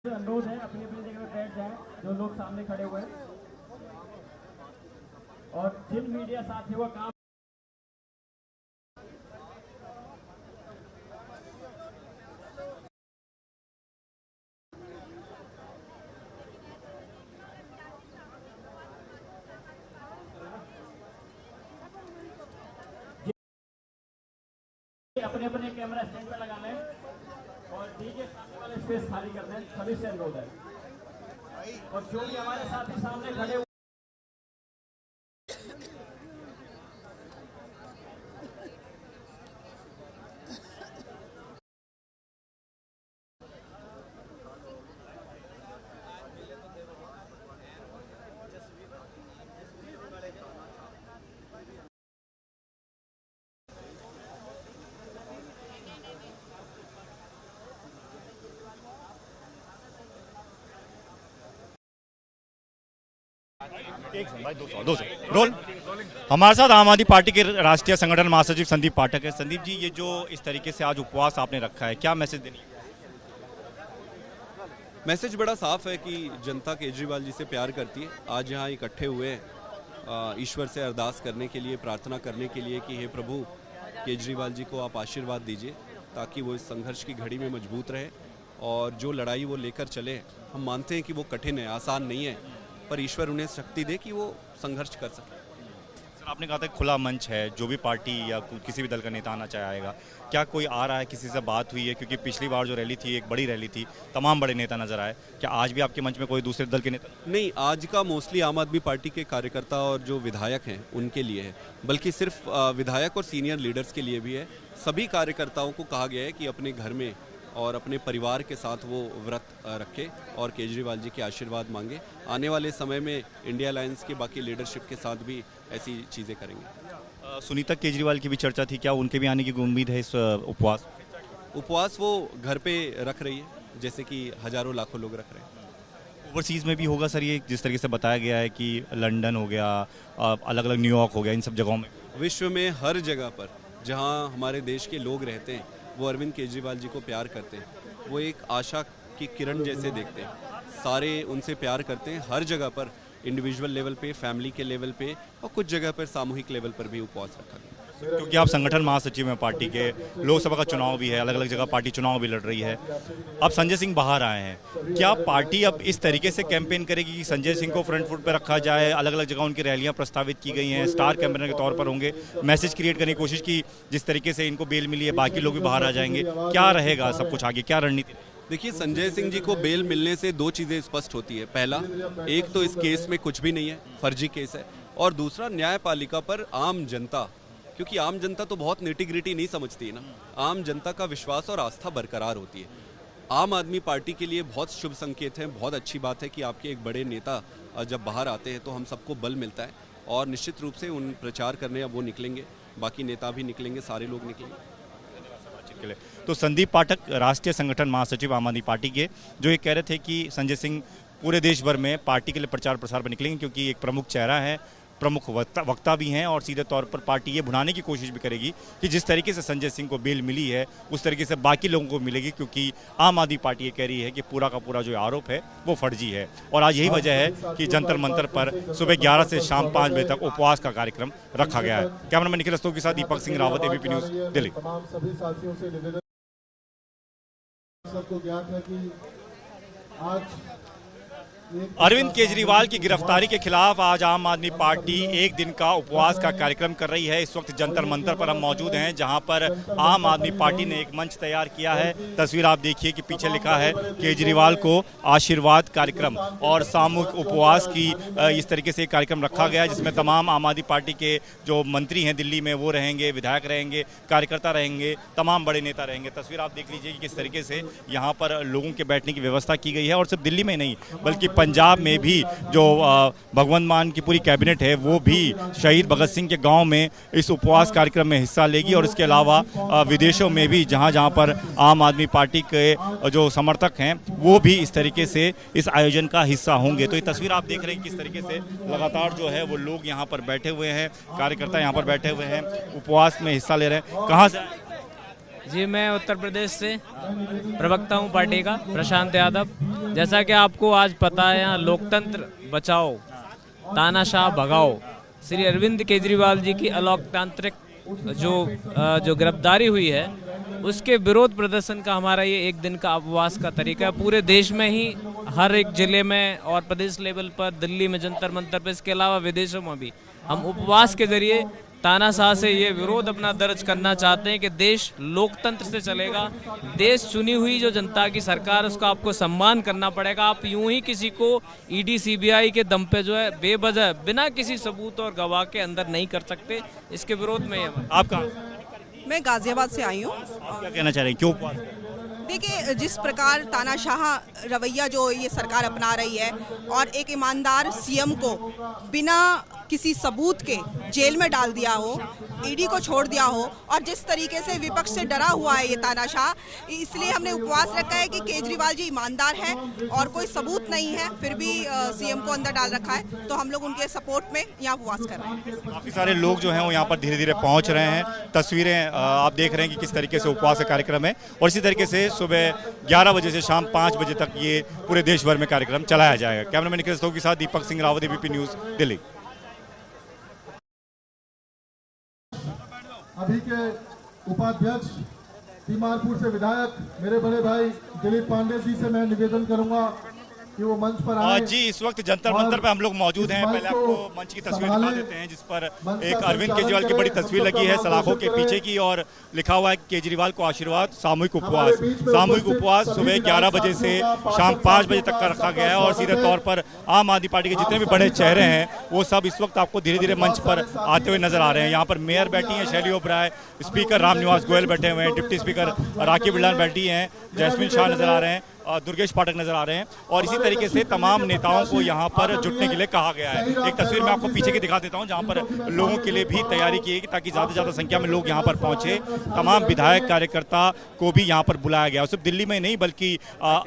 अनुरोध है अपनी अपनी जगह पे बैठ जाएं जो लोग सामने खड़े हुए हैं और जिन मीडिया साथियों का काम अपने अपने कैमरा स्टैंड पे लगा लें और डीजे सामने वाले स्पेस खाली कर दें, सभी से अनुरोध है। और जो भी हमारे साथी सामने खड़े हुए दो रोल। हमारे साथ आम आदमी पार्टी के राष्ट्रीय संगठन महासचिव संदीप पाठक है। संदीप जी, ये जो इस तरीके से आज उपवास आपने रखा है, क्या मैसेज देनी है? मैसेज बड़ा साफ है कि जनता केजरीवाल जी से प्यार करती है। आज यहाँ इकट्ठे हुए हैं ईश्वर से अरदास करने के लिए, प्रार्थना करने के लिए कि हे प्रभु केजरीवाल जी को आप आशीर्वाद दीजिए ताकि वो इस संघर्ष की घड़ी में मजबूत रहे और जो लड़ाई वो लेकर चले। हम मानते हैं कि वो कठिन है, आसान नहीं है, पर ईश्वर उन्हें शक्ति दे कि वो संघर्ष कर सके। सर, आपने कहा था खुला मंच है, जो भी पार्टी या किसी भी दल का नेता आना चाहेगा। क्या कोई आ रहा है, किसी से बात हुई है? क्योंकि पिछली बार जो रैली थी एक बड़ी रैली थी, तमाम बड़े नेता नजर आए। क्या आज भी आपके मंच में कोई दूसरे दल के नेता? नहीं, आज का मोस्टली आम आदमी पार्टी के कार्यकर्ता और जो विधायक हैं उनके लिए है, बल्कि सिर्फ विधायक और सीनियर लीडर्स के लिए भी है। सभी कार्यकर्ताओं को कहा गया है कि अपने घर में और अपने परिवार के साथ वो व्रत रखे और केजरीवाल जी के आशीर्वाद मांगे। आने वाले समय में इंडिया अलायंस के बाकी लीडरशिप के साथ भी ऐसी चीज़ें करेंगे। सुनीता केजरीवाल की भी चर्चा थी, क्या उनके भी आने की उम्मीद है इस उपवास? उपवास वो घर पे रख रही है, जैसे कि हजारों लाखों लोग रख रहे हैं। ओवरसीज़ में भी होगा सर ये, जिस तरीके से बताया गया है कि लंदन हो गया, अलग अलग न्यूयॉर्क हो गया, इन सब जगहों में? विश्व में हर जगह पर जहाँ हमारे देश के लोग रहते हैं वो अरविंद केजरीवाल जी को प्यार करते हैं। वो एक आशा की किरण जैसे देखते हैं, सारे उनसे प्यार करते हैं। हर जगह पर इंडिविजुअल लेवल पे, फैमिली के लेवल पे और कुछ जगह पर सामूहिक लेवल पर भी उपवास रखा गया। क्योंकि आप संगठन महासचिव हैं पार्टी के, लोकसभा का चुनाव भी है, अलग अलग जगह पार्टी चुनाव भी लड़ रही है। अब संजय सिंह बाहर आए हैं, क्या पार्टी अब इस तरीके से कैंपेन करेगी कि संजय सिंह को फ्रंट फुट पर रखा जाए? अलग अलग जगह उनकी रैलियां प्रस्तावित की गई हैं, स्टार कैंपेनर के तौर पर होंगे, मैसेज क्रिएट करने की कोशिश की जिस तरीके से इनको बेल मिली है बाकी लोग भी बाहर आ जाएंगे। क्या रहेगा सब कुछ आगे, क्या रणनीति? देखिए, संजय सिंह जी को बेल मिलने से दो चीज़ें स्पष्ट होती है। पहला, एक तो इस केस में कुछ भी नहीं है, फर्जी केस है, और दूसरा न्यायपालिका पर आम जनता, क्योंकि आम जनता तो बहुत निटी-ग्रिटी नहीं समझती है ना, आम जनता का विश्वास और आस्था बरकरार होती है। आम आदमी पार्टी के लिए बहुत शुभ संकेत है, बहुत अच्छी बात है कि आपके एक बड़े नेता जब बाहर आते हैं तो हम सबको बल मिलता है और निश्चित रूप से उन प्रचार करने अब वो निकलेंगे, बाकी नेता भी निकलेंगे, सारे लोग निकलेंगे। तो संदीप पाठक, राष्ट्रीय संगठन महासचिव आम आदमी पार्टी के, जो ये कह रहे थे कि संजय सिंह पूरे देश भर में पार्टी के लिए प्रचार प्रसार पर निकलेंगे क्योंकि एक प्रमुख चेहरा है, प्रमुख वक्ता भी हैं और सीधे तौर पर पार्टी ये भुनाने की कोशिश भी करेगी कि जिस तरीके से संजय सिंह को बेल मिली है उस तरीके से बाकी लोगों को मिलेगी, क्योंकि आम आदमी पार्टी ये कह रही है कि पूरा का पूरा जो आरोप है वो फर्जी है। और आज यही वजह है कि जंतर मंतर पर सुबह 11 से शाम 5 बजे तक उपवास का कार्यक्रम रखा गया है। कैमरामैन निखिल रस्तोगी के साथ दीपक सिंह रावत, एबीपी न्यूज़, दिल्ली। सभी साथियों से निवेदन, सबको ज्ञात है कि आज अरविंद केजरीवाल की गिरफ्तारी के खिलाफ आज आम आदमी पार्टी एक दिन का उपवास का कार्यक्रम कर रही है। इस वक्त जंतर मंतर पर हम मौजूद हैं, जहां पर आम आदमी पार्टी ने एक मंच तैयार किया है। तस्वीर आप देखिए कि पीछे लिखा है केजरीवाल को आशीर्वाद कार्यक्रम, और सामूहिक उपवास की इस तरीके से कार्यक्रम रखा गया है जिसमें तमाम आम आदमी पार्टी के जो मंत्री हैं दिल्ली में वो रहेंगे, विधायक रहेंगे, कार्यकर्ता रहेंगे, तमाम बड़े नेता रहेंगे। तस्वीर आप देख लीजिए कि किस तरीके से यहाँ पर लोगों के बैठने की व्यवस्था की गई है। और सिर्फ दिल्ली में नहीं बल्कि पंजाब में भी जो भगवंत मान की पूरी कैबिनेट है वो भी शहीद भगत सिंह के गांव में इस उपवास कार्यक्रम में हिस्सा लेगी। और इसके अलावा विदेशों में भी जहां पर आम आदमी पार्टी के जो समर्थक हैं वो भी इस तरीके से इस आयोजन का हिस्सा होंगे। तो ये तस्वीर आप देख रहे हैं किस तरीके से लगातार जो है वो लोग यहाँ पर बैठे हुए हैं, कार्यकर्ता यहाँ पर बैठे हुए हैं, उपवास में हिस्सा ले रहे हैं। कहाँ से? जी, मैं उत्तर प्रदेश से प्रवक्ता हूँ पार्टी का, प्रशांत यादव। जैसा कि आपको आज पता है, यहाँ लोकतंत्र बचाओ तानाशाह भगाओ, श्री अरविंद केजरीवाल जी की अलोकतांत्रिक जो गिरफ्तारी हुई है उसके विरोध प्रदर्शन का हमारा ये एक दिन का उपवास का तरीका है। पूरे देश में ही हर एक जिले में और प्रदेश लेवल पर, दिल्ली में जंतर मंतर पर, इसके अलावा विदेशों में भी हम उपवास के जरिए तानाशाह से ये विरोध अपना दर्ज करना चाहते हैं कि देश लोकतंत्र से चलेगा। देश चुनी हुई जो जनता की सरकार, उसका आपको सम्मान करना पड़ेगा। आप यूं ही किसी को ईडी सीबीआई के दम पे जो है बेवजह बिना किसी सबूत और गवाह के अंदर नहीं कर सकते। इसके विरोध में आप कहाँ? मैं गाजियाबाद से आई हूँ। आप क्या कहना चाह रहे हैं, क्यों उपवास? देखिए, जिस प्रकार तानाशाह रवैया जो ये सरकार अपना रही है और एक ईमानदार सीएम को बिना किसी सबूत के जेल में डाल दिया हो, ईडी को छोड़ दिया हो, और जिस तरीके से विपक्ष से डरा हुआ है ये तानाशाह, इसलिए हमने उपवास रखा है कि केजरीवाल जी ईमानदार हैं और कोई सबूत नहीं है, फिर भी सीएम को अंदर डाल रखा है, तो हम लोग उनके सपोर्ट में यहाँ उपवास कर रहे हैं। काफ़ी सारे लोग जो हैं वो यहाँ पर धीरे धीरे पहुँच रहे हैं। तस्वीरें आप देख रहे हैं कि किस तरीके से उपवास का कार्यक्रम है, और इसी तरीके से सुबह 11 बजे से शाम 5 बजे तक ये पूरे देश भर में कार्यक्रम चलाया जाएगा। कैमरामैन निखिल के साथ दीपक सिंह रावत, एबीपी न्यूज़, दिल्ली। अभी के उपाध्यक्ष तीमारपुर से विधायक मेरे बड़े भाई दिलीप पांडे जी से मैं निवेदन करूंगा कि वो मंच पर आए। जी, इस वक्त जंतर मंतर पे हम लोग मौजूद हैं। पहले आपको मंच की तस्वीर दिखा देते हैं, जिस पर एक अरविंद केजरीवाल की बड़ी तस्वीर लगी है सलाखों के पीछे की, और लिखा हुआ है केजरीवाल को आशीर्वाद, सामूहिक उपवास। सामूहिक उपवास सुबह 11 बजे से शाम 5 बजे तक का रखा गया है, और सीधे तौर पर आम आदमी पार्टी के जितने भी बड़े चेहरे हैं वो सब इस वक्त आपको धीरे धीरे मंच पर आते हुए नजर आ रहे हैं। यहाँ पर मेयर बैठी हैं शैली ओबराय, स्पीकर रामनिवास गोयल बैठे हुए हैं, डिप्टी स्पीकर राखी बिरला बैठी हैं, जैस्मिन शाह नजर आ रहे हैं, दुर्गेश पाठक नजर आ रहे हैं, और इसी तरीके से तमाम नेताओं को यहाँ पर जुटने के लिए कहा गया है। एक तस्वीर मैं आपको पीछे की दिखा देता हूँ, जहाँ पर लोगों के लिए भी तैयारी की गई ताकि ज़्यादा से ज़्यादा संख्या में लोग यहाँ पर पहुँचे। तमाम विधायक कार्यकर्ता को भी यहाँ पर बुलाया गया, सिर्फ दिल्ली में नहीं बल्कि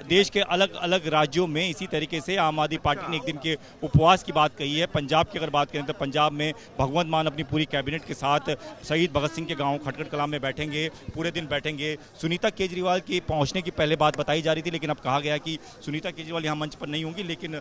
देश के अलग अलग राज्यों में इसी तरीके से आम आदमी पार्टी ने एक दिन के उपवास की बात कही है। पंजाब की अगर बात करें तो पंजाब में भगवंत मान अपनी पूरी कैबिनेट के साथ शहीद भगत सिंह के गाँव खटखट कलां में बैठेंगे, पूरे दिन बैठेंगे। सुनीता केजरीवाल की पहुँचने की पहले बात बताई जा रही थी, लेकिन अब कहा गया कि सुनीता केजरीवाल यहाँ मंच पर नहीं होंगी, लेकिन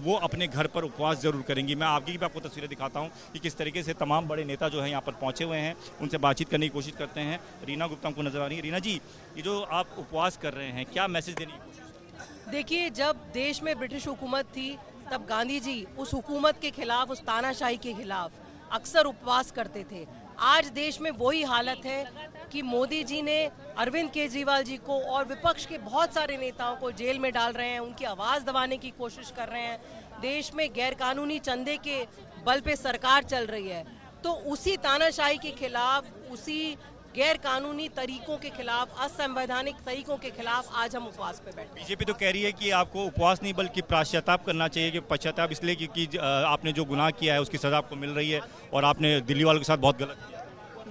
वो अपने घर पर उपवास जरूर करेंगी। मैं आगे की भी आपको तस्वीरें दिखाता हूँ कि किस तरीके से तमाम बड़े नेता जो हैं यहाँ पर पहुँचे हुए हैं, उनसे बातचीत करने की कोशिश करते हैं। रीना गुप्ता को नजर आ रही है। रीना जी, ये जो आप उपवास कर रहे हैं, क्या मैसेज देने की कोशिश? देखिए, जब देश में ब्रिटिश हुकूमत थी तब गांधी जी उस हुकूमत के खिलाफ, उस तानाशाही के खिलाफ अक्सर उपवास करते थे। आज देश में वही हालत है कि मोदी जी ने अरविंद केजरीवाल जी को और विपक्ष के बहुत सारे नेताओं को जेल में डाल रहे हैं, उनकी आवाज़ दबाने की कोशिश कर रहे हैं। देश में गैरकानूनी चंदे के बल पे सरकार चल रही है, तो उसी तानाशाही के खिलाफ, उसी गैर कानूनी तरीकों के खिलाफ, असंवैधानिक तरीकों के खिलाफ आज हम उपवास पे बैठे। बीजेपी तो कह रही है कि आपको उपवास नहीं बल्कि पश्चाताप करना चाहिए, कि पश्चाताप इसलिए क्योंकि आपने जो गुनाह किया है उसकी सजा आपको मिल रही है और आपने दिल्ली वालों के साथ बहुत गलत किया।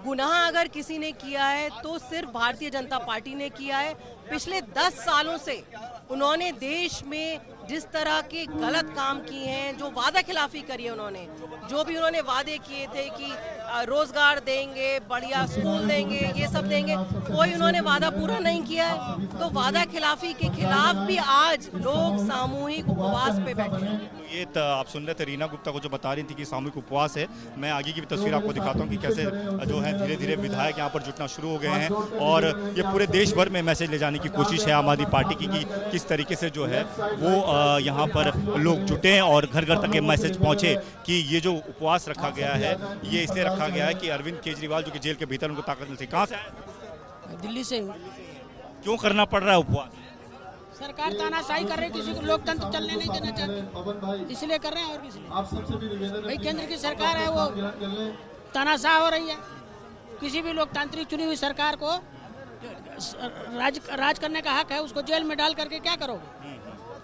गुनाह अगर किसी ने किया है तो सिर्फ भारतीय जनता पार्टी ने किया है। पिछले 10 सालों से उन्होंने देश में जिस तरह के गलत काम किए हैं, जो वादा खिलाफी करी है, उन्होंने जो भी उन्होंने वादे किए थे कि रोजगार देंगे, बढ़िया स्कूल देंगे, ये सब देंगे, कोई उन्होंने वादा पूरा नहीं किया है। तो वादा खिलाफी के खिलाफ भी आज लोग सामूहिक उपवास पे बैठे हैं। ये आप सुन रहे थे रीना गुप्ता को जो बता रही थी कि सामूहिक उपवास है। मैं आगे की भी तस्वीर आपको दिखाता हूँ कि कैसे जो है धीरे धीरे विधायक यहाँ पर जुटना शुरू हो गए हैं, और ये पूरे देश भर में मैसेज ले जाने की कोशिश है आम आदमी पार्टी की कि किस तरीके से जो है वो यहाँ पर लोग जुटे और घर घर तक ये मैसेज पहुँचे कि ये जो उपवास रखा गया है ये इसलिए रखा गया है कि अरविंद केजरीवाल जो कि जेल के भीतर उनको ताकत मिल सके। कहाँ से आए? दिल्ली से। क्यों करना पड़ रहा है उपवास? सरकार तानाशाही कर रही है, किसी को लोकतंत्र चलने नहीं देना चाहती, इसलिए कर रहे हैं। और किसी आप सबसे भी निवेदन भाई केंद्र की सरकार है, वो तानाशाह हो रही है। किसी भी लोकतांत्रिक चुनी हुई सरकार को राज करने का हक है, उसको जेल में डाल करके क्या करोगे?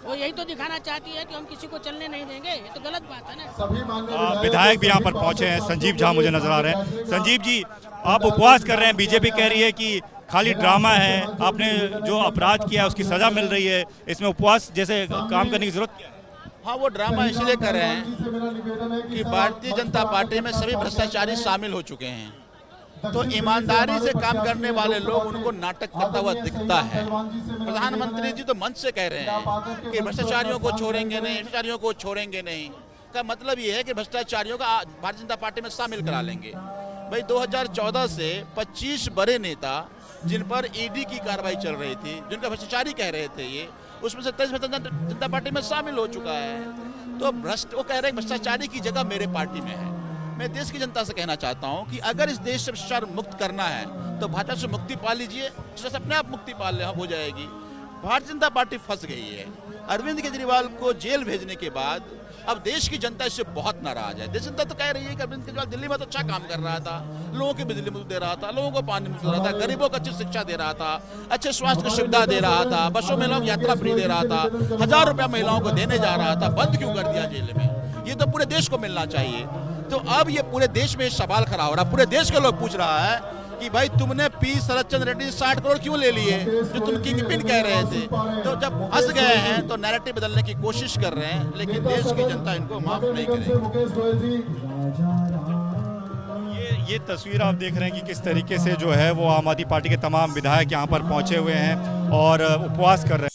वो यही तो दिखाना चाहती है कि हम किसी को चलने नहीं देंगे। ये तो गलत बात है ना। सभी विधायक भी यहाँ पर पहुंचे हैं। संजीव झा मुझे नजर आ रहे हैं। संजीव जी, आप उपवास कर रहे हैं, बीजेपी कह रही है कि खाली ड्रामा है, आपने जो अपराध किया उसकी सजा मिल रही है, इसमें उपवास जैसे काम करने की जरूरत क्या है? हाँ, वो ड्रामा इसलिए कर रहे हैं कि भारतीय जनता पार्टी में सभी भ्रष्टाचारी शामिल हो चुके हैं। तो ईमानदारी से काम करने वाले लोग उनको नाटक करता हुआ दिखता है। प्रधानमंत्री जी तो मंच से कह रहे हैं कि भ्रष्टाचारियों को छोड़ेंगे नहीं, भ्रष्टाचारियों को छोड़ेंगे नहीं। का मतलब ये है कि भ्रष्टाचारियों का भारतीय जनता पार्टी में शामिल करा लेंगे। भाई 2014 से 25 बड़े नेता जिन पर ईडी की कार्रवाई चल रही थी, जिनका भ्रष्टाचारी कह रहे थे ये, उसमें से 23 जनता पार्टी में शामिल हो चुका है। तो वो कह रहे हैं भ्रष्टाचारी की जगह मेरे पार्टी में है। मैं देश की जनता से कहना चाहता हूं कि अगर इस देश से भ्रष्टाचार मुक्त करना है तो भाजपा से मुक्ति पा लीजिए, जिससे अपने आप मुक्ति पा हो जाएगी। भारतीय जनता पार्टी फंस गई है। अरविंद केजरीवाल को जेल भेजने के बाद अब देश की जनता इससे बहुत नाराज है। देश जनता तो कह रही है कि अरविंद केजरीवाल दिल्ली में तो अच्छा काम कर रहा था, लोगों की बिजली दे रहा था, लोगों को पानी दे रहा था, गरीबों को अच्छी शिक्षा दे रहा था, अच्छे स्वास्थ्य की सुविधा दे रहा था, बसों में लोग यात्रा फ्री दे रहा था, 1000 रुपया महिलाओं को देने जा रहा था, बंद क्यों कर दिया जेल में? ये तो पूरे देश को मिलना चाहिए। तो अब ये पूरे देश में सवाल खड़ा हो रहा है, पूरे देश के लोग पूछ रहा है कि भाई तुमने पी शरद चंद्र रेड्डी 60 करोड़ क्यों ले लिए, जो तुम किंग पिन कह रहे थे। तो जब फंस गए हैं तो नैरेटिव बदलने की कोशिश कर रहे हैं, लेकिन देश की जनता इनको माफ नहीं करेगी। ये तस्वीर आप देख रहे हैं कि किस तरीके से जो है वो आम आदमी पार्टी के तमाम विधायक यहाँ पर पहुँचे हुए हैं और उपवास कर रहे हैं।